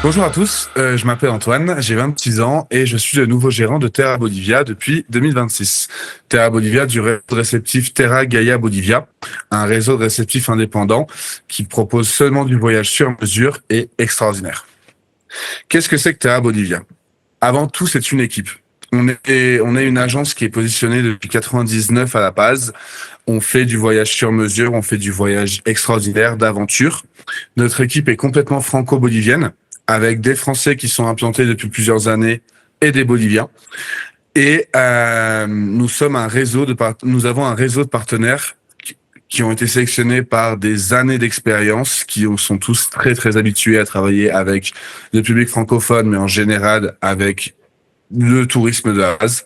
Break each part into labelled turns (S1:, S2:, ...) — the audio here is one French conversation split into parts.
S1: Bonjour à tous, je m'appelle Antoine, j'ai 26 ans et je suis le nouveau gérant de Terra Bolivia depuis 2026. Terra Bolivia du réseau réceptif Terra Gaia Bolivia, un réseau de réceptifs indépendants qui propose seulement du voyage sur mesure et extraordinaire. Qu'est-ce que c'est que Terra Bolivia? Avant tout, c'est une équipe. On est une agence qui est positionnée depuis 99 à la base. On fait du voyage sur mesure, on fait du voyage extraordinaire, d'aventure. Notre équipe est complètement franco-bolivienne, avec des Français qui sont implantés depuis plusieurs années et des Boliviens. Et nous avons un réseau de partenaires qui ont été sélectionnés par des années d'expérience, qui sont tous très très habitués à travailler avec le public francophone, mais en général avec le tourisme de la base.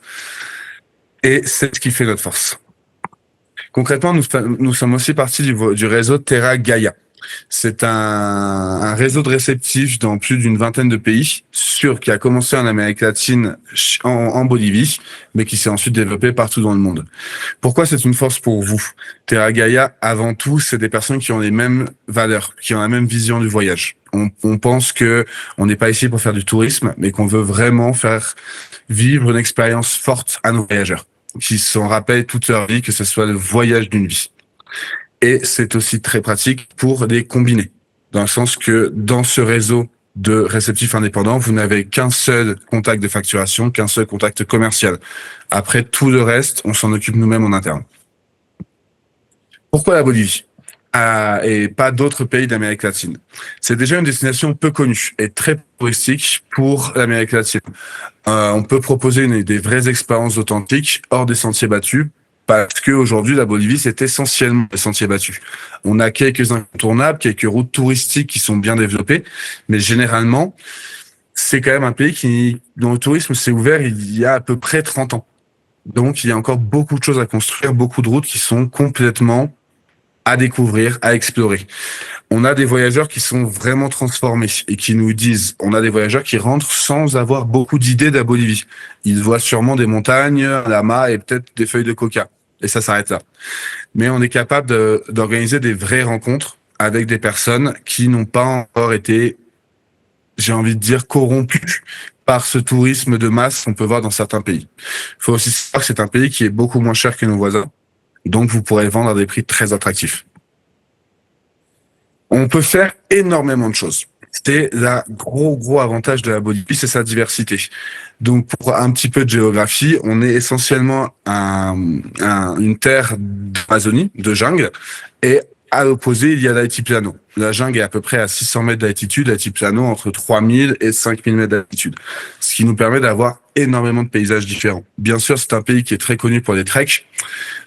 S1: Et c'est ce qui fait notre force. Concrètement, nous sommes aussi partie du réseau Terra Gaia. C'est un réseau de réceptifs dans plus d'une vingtaine de pays, qui a commencé en Amérique latine, en Bolivie, mais qui s'est ensuite développé partout dans le monde. Pourquoi c'est une force pour vous? Terra Gaia, avant tout, c'est des personnes qui ont les mêmes valeurs, qui ont la même vision du voyage. On pense que on n'est pas ici pour faire du tourisme, mais qu'on veut vraiment faire vivre une expérience forte à nos voyageurs, qui s'en rappellent toute leur vie, que ce soit le voyage d'une vie. Et c'est aussi très pratique pour les combiner, dans le sens que dans ce réseau de réceptifs indépendants, vous n'avez qu'un seul contact de facturation, qu'un seul contact commercial. Après, tout le reste, on s'en occupe nous-mêmes en interne. Pourquoi la Bolivie et pas d'autres pays d'Amérique latine? C'est déjà une destination peu connue et très touristique pour l'Amérique latine. On peut proposer des vraies expériences authentiques hors des sentiers battus, parce que aujourd'hui la Bolivie c'est essentiellement des sentiers battus. On a quelques incontournables, quelques routes touristiques qui sont bien développées, mais généralement c'est quand même un pays dont le tourisme s'est ouvert il y a à peu près 30 ans. Donc il y a encore beaucoup de choses à construire, beaucoup de routes qui sont complètement à découvrir, à explorer. On a des voyageurs qui sont vraiment transformés et qui nous disent, on a des voyageurs qui rentrent sans avoir beaucoup d'idées de la Bolivie. Ils voient sûrement des montagnes, un lama et peut-être des feuilles de coca. Et ça s'arrête là. Mais on est capable d'organiser des vraies rencontres avec des personnes qui n'ont pas encore été, j'ai envie de dire, corrompues par ce tourisme de masse qu'on peut voir dans certains pays. Il faut aussi savoir que c'est un pays qui est beaucoup moins cher que nos voisins. Donc, vous pourrez vendre à des prix très attractifs. On peut faire énormément de choses. C'est la gros avantage de la Bolivie, c'est sa diversité. Donc, pour un petit peu de géographie, on est essentiellement une terre d'Amazonie, de jungle, et à l'opposé, il y a l'altiplano. La jungle est à peu près à 600 mètres d'altitude, l'altiplano entre 3000 et 5000 mètres d'altitude. Ce qui nous permet d'avoir énormément de paysages différents. Bien sûr, c'est un pays qui est très connu pour les treks,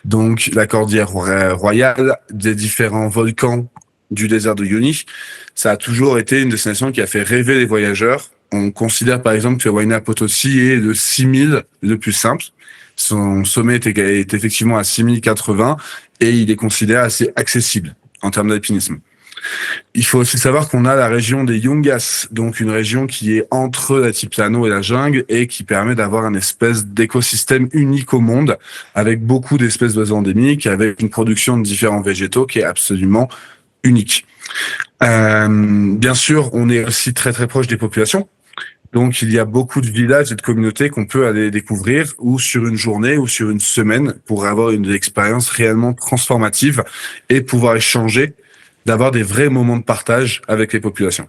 S1: donc la cordillère royale, des différents volcans du désert de Uyuni. Ça a toujours été une destination qui a fait rêver les voyageurs. On considère par exemple que Huayna Potosí est le 6000 le plus simple. Son sommet est effectivement à 6080 et il est considéré assez accessible en termes d'alpinisme. Il faut aussi savoir qu'on a la région des Yungas, donc une région qui est entre l'altiplano et la jungle et qui permet d'avoir une espèce d'écosystème unique au monde avec beaucoup d'espèces d'oiseaux endémiques, avec une production de différents végétaux qui est absolument unique. Bien sûr, on est aussi très très proche des populations. Donc, il y a beaucoup de villages et de communautés qu'on peut aller découvrir ou sur une journée ou sur une semaine pour avoir une expérience réellement transformative et pouvoir échanger, d'avoir des vrais moments de partage avec les populations.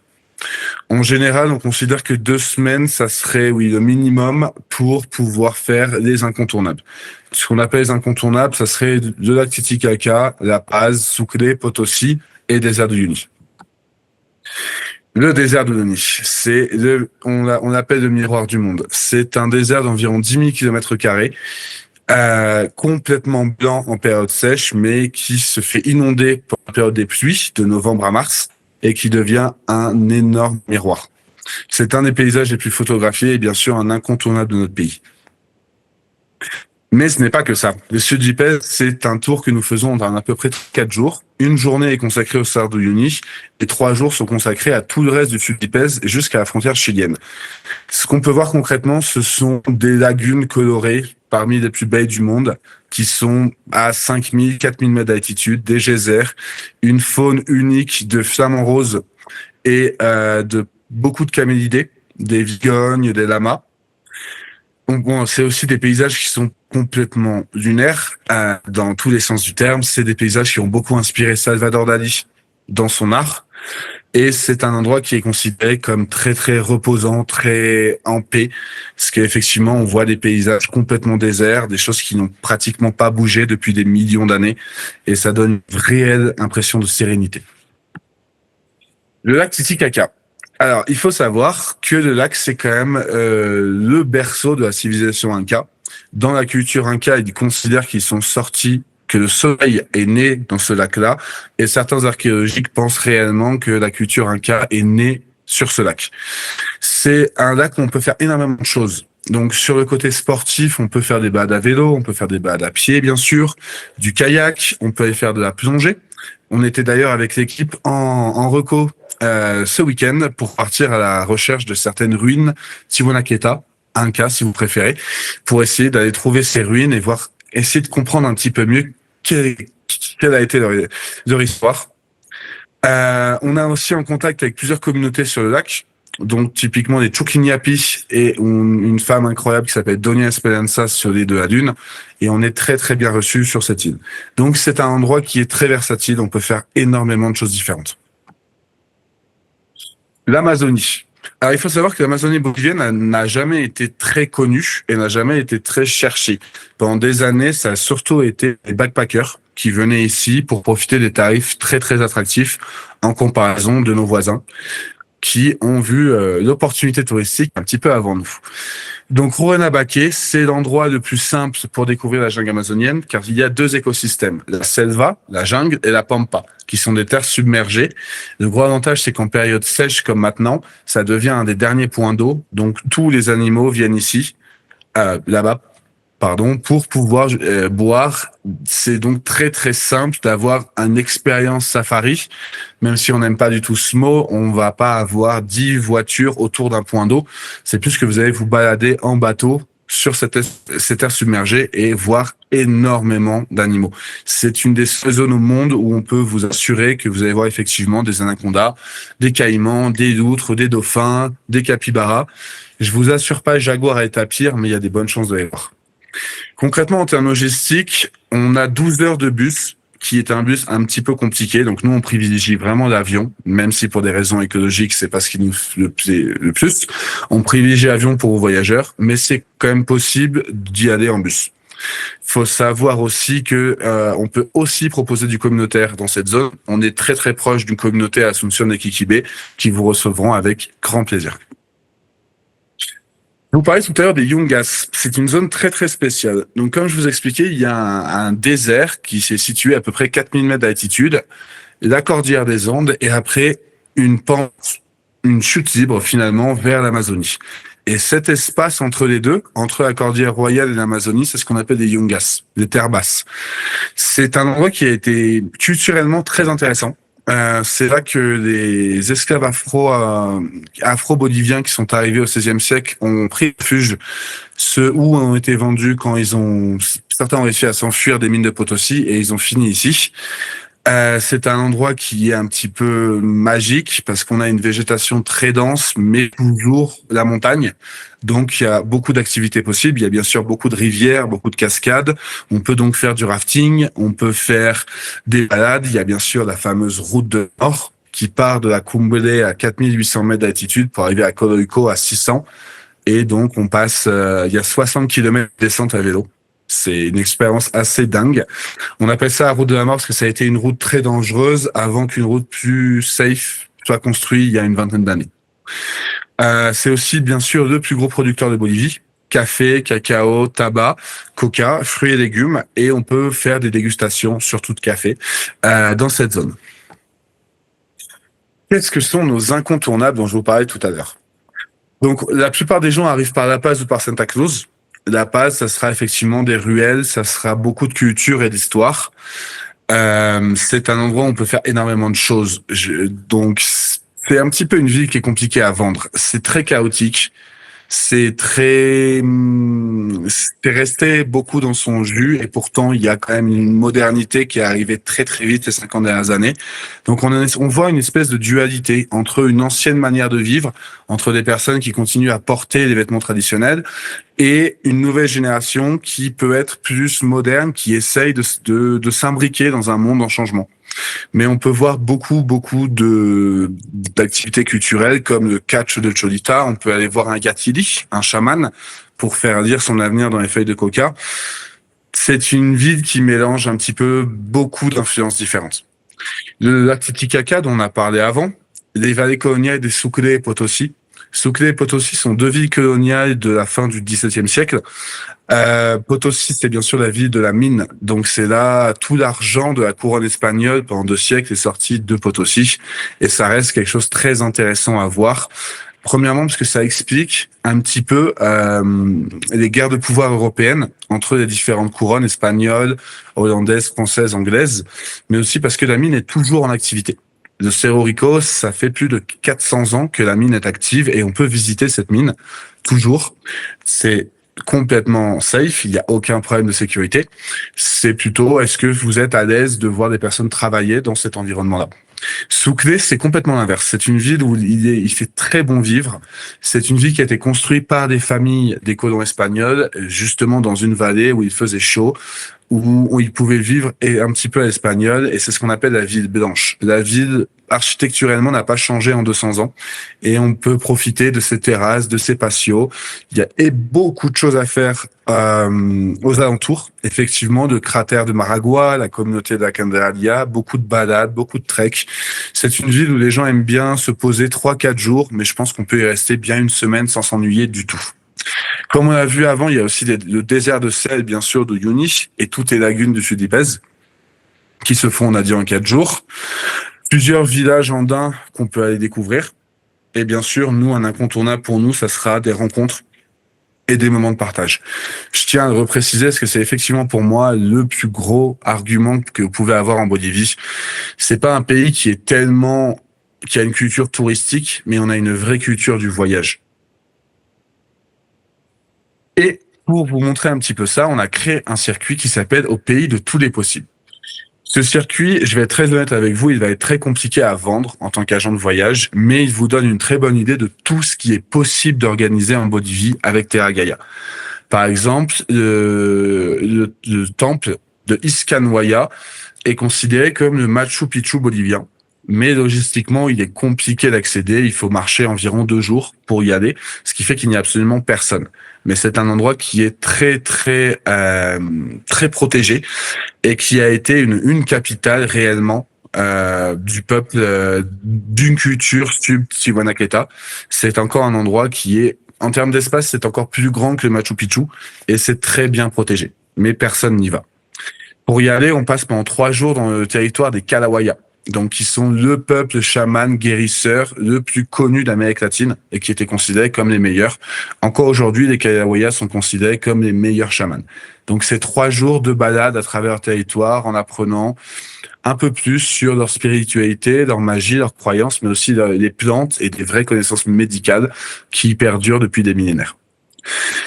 S1: En général, on considère que 2 semaines, ça serait, oui, le minimum pour pouvoir faire les incontournables. Ce qu'on appelle les incontournables, ça serait de lac Titicaca, La Paz, Sucre, Potosí et désert de Uyuni. Le désert de Uyuni, on l'appelle le miroir du monde. C'est un désert d'environ 10 000 km², complètement blanc en période sèche, mais qui se fait inonder pendant la période des pluies, de novembre à mars, et qui devient un énorme miroir. C'est un des paysages les plus photographiés et bien sûr un incontournable de notre pays. Mais ce n'est pas que ça. Le Sud Jipez, c'est un tour que nous faisons dans à peu près 4 jours. Une journée est consacrée au Cerro de Uyuni et 3 jours sont consacrés à tout le reste du Sud Jipez jusqu'à la frontière chilienne. Ce qu'on peut voir concrètement, ce sont des lagunes colorées parmi les plus belles du monde qui sont à 5000, 4000 mètres d'altitude, des geysers, une faune unique de flamants roses et beaucoup de camélidés, des vigognes, des lamas. Donc bon, c'est aussi des paysages qui sont complètement lunaires, dans tous les sens du terme. C'est des paysages qui ont beaucoup inspiré Salvador Dali dans son art. Et c'est un endroit qui est considéré comme très très reposant, très en paix, parce qu'effectivement on voit des paysages complètement déserts, des choses qui n'ont pratiquement pas bougé depuis des millions d'années, et ça donne une réelle impression de sérénité. Le lac Titicaca. Alors il faut savoir que le lac c'est quand même le berceau de la civilisation inca. Dans la culture inca, ils considèrent qu'ils sont sortis que le soleil est né dans ce lac-là, et certains archéologiques pensent réellement que la culture inca est née sur ce lac. C'est un lac où on peut faire énormément de choses. Donc sur le côté sportif, on peut faire des balades à vélo, on peut faire des balades à pied bien sûr, du kayak, on peut aller faire de la plongée. On était d'ailleurs avec l'équipe en reco ce week-end pour partir à la recherche de certaines ruines Tiwanaku, Inca si vous préférez, pour essayer d'aller trouver ces ruines et voir, essayer de comprendre un petit peu mieux quelle a été leur histoire. On a aussi en contact avec plusieurs communautés sur le lac, donc typiquement les Chuquinyapi et une femme incroyable qui s'appelle Doña Esperanza sur l'île de la Lune, et on est très très bien reçus sur cette île. Donc c'est un endroit qui est très versatile, on peut faire énormément de choses différentes. L'Amazonie. Alors il faut savoir que l'Amazonie bolivienne n'a jamais été très connue et n'a jamais été très cherchée. Pendant des années, ça a surtout été les backpackers qui venaient ici pour profiter des tarifs très très attractifs en comparaison de nos voisins, qui ont vu l'opportunité touristique un petit peu avant nous. Donc Rouenabaque, c'est l'endroit le plus simple pour découvrir la jungle amazonienne, car il y a deux écosystèmes, la selva, la jungle, et la pampa, qui sont des terres submergées. Le gros avantage, c'est qu'en période sèche comme maintenant, ça devient un des derniers points d'eau, donc tous les animaux viennent ici, là-bas, pardon, pour pouvoir boire. C'est donc très très simple d'avoir une expérience safari. Même si on n'aime pas du tout ce mot, on va pas avoir 10 voitures autour d'un point d'eau. C'est plus que vous allez vous balader en bateau sur cette terre submergée et voir énormément d'animaux. C'est une des seules zones au monde où on peut vous assurer que vous allez voir effectivement des anacondas, des caïmans, des loutres, des dauphins, des capybaras. Je vous assure pas jaguar et tapir, mais il y a des bonnes chances de les voir. Concrètement, en termes logistiques, on a 12 heures de bus, qui est un bus un petit peu compliqué. Donc nous, on privilégie vraiment l'avion, même si pour des raisons écologiques, c'est pas ce qui nous plaît le plus. On privilégie l'avion pour les voyageurs, mais c'est quand même possible d'y aller en bus. Faut savoir aussi que on peut aussi proposer du communautaire dans cette zone. On est très très proche d'une communauté à Asunción et Kikibé qui vous recevront avec grand plaisir. Je vous parlais tout à l'heure des Yungas. C'est une zone très très spéciale. Donc comme je vous expliquais, il y a un désert qui s'est situé à peu près 4000 mètres d'altitude, la cordillère des Andes, et après une pente, une chute libre finalement vers l'Amazonie. Et cet espace entre les deux, entre la cordillère royale et l'Amazonie, c'est ce qu'on appelle des Yungas, des terres basses. C'est un endroit qui a été culturellement très intéressant. C'est là que les esclaves afro-boliviens qui sont arrivés au XVIe siècle ont pris refuge, ceux où ont été vendus quand certains ont réussi à s'enfuir des mines de Potosi et ils ont fini ici. C'est un endroit qui est un petit peu magique parce qu'on a une végétation très dense, mais toujours la montagne. Donc, il y a beaucoup d'activités possibles. Il y a bien sûr beaucoup de rivières, beaucoup de cascades. On peut donc faire du rafting, on peut faire des balades. Il y a bien sûr la fameuse route de nord qui part de la Cumbele à 4800 mètres d'altitude pour arriver à Coloico à 600. Et donc, on passe, il y a 60 kilomètres de descente à vélo. C'est une expérience assez dingue. On appelle ça la route de la mort parce que ça a été une route très dangereuse avant qu'une route plus safe soit construite il y a une vingtaine d'années. C'est aussi bien sûr le plus gros producteur de Bolivie. Café, cacao, tabac, coca, fruits et légumes. Et on peut faire des dégustations, surtout de café, dans cette zone. Qu'est-ce que sont nos incontournables dont je vous parlais tout à l'heure? Donc, la plupart des gens arrivent par La Paz ou par Santa Cruz. La Paz, ça sera effectivement des ruelles, ça sera beaucoup de culture et d'histoire. C'est un endroit où on peut faire énormément de choses. Donc, c'est un petit peu une ville qui est compliquée à vendre. C'est très chaotique. C'est resté beaucoup dans son jus et pourtant il y a quand même une modernité qui est arrivée très très vite ces 50 dernières années. Donc on voit une espèce de dualité entre une ancienne manière de vivre, entre des personnes qui continuent à porter les vêtements traditionnels et une nouvelle génération qui peut être plus moderne, qui essaye de s'imbriquer dans un monde en changement. Mais on peut voir beaucoup d'activités culturelles comme le catch de Cholita. On peut aller voir un Gatili, un chaman, pour faire lire son avenir dans les feuilles de coca. C'est une ville qui mélange un petit peu beaucoup d'influences différentes. Le lac Titicaca, dont on a parlé avant, les vallées coloniales des Sucre et Potosi. Sucre et Potosi sont deux villes coloniales de la fin du XVIIe siècle. Potosi, c'est bien sûr la ville de la mine. Donc c'est là tout l'argent de la couronne espagnole pendant 2 siècles est sorti de Potosi. Et ça reste quelque chose de très intéressant à voir. Premièrement, parce que ça explique un petit peu les guerres de pouvoir européennes entre les différentes couronnes espagnoles, hollandaises, françaises, anglaises, mais aussi parce que la mine est toujours en activité. Le Cerro Rico, ça fait plus de 400 ans que la mine est active et on peut visiter cette mine toujours. C'est complètement safe, il n'y a aucun problème de sécurité. C'est plutôt, est-ce que vous êtes à l'aise de voir des personnes travailler dans cet environnement-là? Sucre, c'est complètement l'inverse. C'est une ville où il fait très bon vivre. C'est une ville qui a été construite par des familles des colons espagnols, justement dans une vallée où il faisait chaud, où ils pouvaient vivre et un petit peu à l'espagnol. Et c'est ce qu'on appelle la ville blanche. La ville, architecturellement, n'a pas changé en 200 ans. Et on peut profiter de ces terrasses, de ces patios. Il y a beaucoup de choses à faire aux alentours, effectivement, de cratères de Maragua, la communauté de la Candelaria, beaucoup de balades, beaucoup de treks. C'est une ville où les gens aiment bien se poser 3-4 jours, mais je pense qu'on peut y rester bien une semaine sans s'ennuyer du tout. Comme on a vu avant, il y a aussi le désert de sel, bien sûr, de Uyuni et toutes les lagunes du Sud-Ipèze qui se font, on a dit, en 4 jours. Plusieurs villages andins qu'on peut aller découvrir. Et bien sûr, nous, un incontournable pour nous, ça sera des rencontres et des moments de partage. Je tiens à le repréciser parce que c'est effectivement pour moi le plus gros argument que vous pouvez avoir en Bolivie. C'est pas un pays qui a une culture touristique, mais on a une vraie culture du voyage. Et pour vous montrer un petit peu ça, on a créé un circuit qui s'appelle Au pays de tous les possibles. Ce circuit, je vais être très honnête avec vous, il va être très compliqué à vendre en tant qu'agent de voyage, mais il vous donne une très bonne idée de tout ce qui est possible d'organiser en Bolivie avec Terra Gaia. Par exemple, le temple de Iscanhuaya est considéré comme le Machu Picchu bolivien. Mais logistiquement, il est compliqué d'accéder. Il faut marcher environ 2 jours pour y aller, ce qui fait qu'il n'y a absolument personne. Mais c'est un endroit qui est très protégé et qui a été une capitale réellement du peuple, d'une culture sub-Tiwanaku. C'est encore un endroit qui est, en termes d'espace, c'est encore plus grand que le Machu Picchu et c'est très bien protégé. Mais personne n'y va. Pour y aller, on passe pendant 3 jours dans le territoire des Kalawaya. Donc, qui sont le peuple chaman guérisseur le plus connu d'Amérique latine et qui était considéré comme les meilleurs. Encore aujourd'hui, les Kalawaya sont considérés comme les meilleurs chamans. Donc, c'est 3 jours de balade à travers leur territoire en apprenant un peu plus sur leur spiritualité, leur magie, leurs croyances, mais aussi les plantes et des vraies connaissances médicales qui perdurent depuis des millénaires.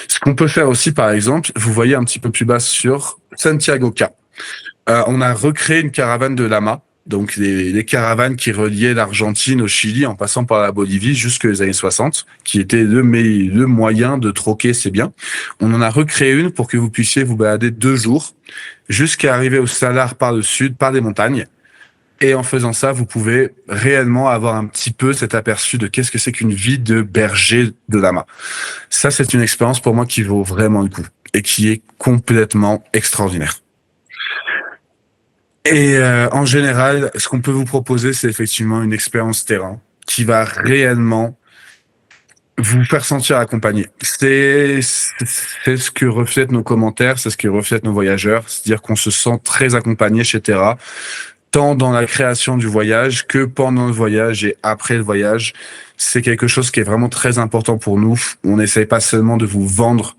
S1: Ce qu'on peut faire aussi, par exemple, vous voyez un petit peu plus bas sur Santiago Ca. On a recréé une caravane de lamas. Donc les caravanes qui reliaient l'Argentine au Chili en passant par la Bolivie jusqu'aux années 60, qui était le moyen de troquer ces biens. On en a recréé une pour que vous puissiez vous balader 2 jours jusqu'à arriver au Salar par le sud, par des montagnes. Et en faisant ça, vous pouvez réellement avoir un petit peu cet aperçu de qu'est-ce que c'est qu'une vie de berger de lama. Ça, c'est une expérience pour moi qui vaut vraiment le coup et qui est complètement extraordinaire. Et en général, ce qu'on peut vous proposer, c'est effectivement une expérience terrain qui va réellement vous faire sentir accompagné. C'est ce que reflètent nos commentaires, c'est ce que reflètent nos voyageurs, c'est-à-dire qu'on se sent très accompagné chez Terra, tant dans la création du voyage que pendant le voyage et après le voyage. C'est quelque chose qui est vraiment très important pour nous. On n'essaye pas seulement de vous vendre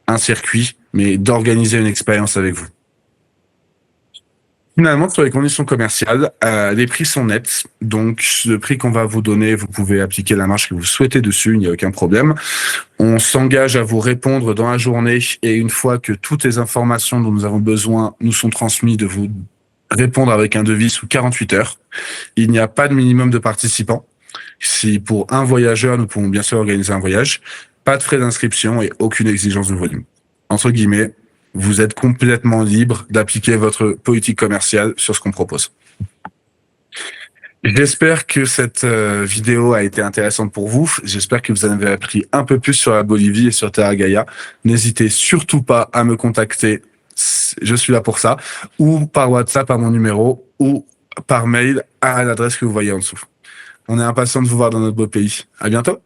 S1: un circuit, mais d'organiser une expérience avec vous. Finalement, sur les conditions commerciales, les prix sont nets. Donc, le prix qu'on va vous donner, vous pouvez appliquer la marge que vous souhaitez dessus, il n'y a aucun problème. On s'engage à vous répondre dans la journée et une fois que toutes les informations dont nous avons besoin nous sont transmises, de vous répondre avec un devis sous 48 heures. Il n'y a pas de minimum de participants. Si pour un voyageur, nous pouvons bien sûr organiser un voyage, pas de frais d'inscription et aucune exigence de volume. Entre guillemets, vous êtes complètement libre d'appliquer votre politique commerciale sur ce qu'on propose. J'espère que cette vidéo a été intéressante pour vous. J'espère que vous en avez appris un peu plus sur la Bolivie et sur Terra Gaia. N'hésitez surtout pas à me contacter. Je suis là pour ça. Ou par WhatsApp à mon numéro ou par mail à l'adresse que vous voyez en dessous. On est impatient de vous voir dans notre beau pays. À bientôt.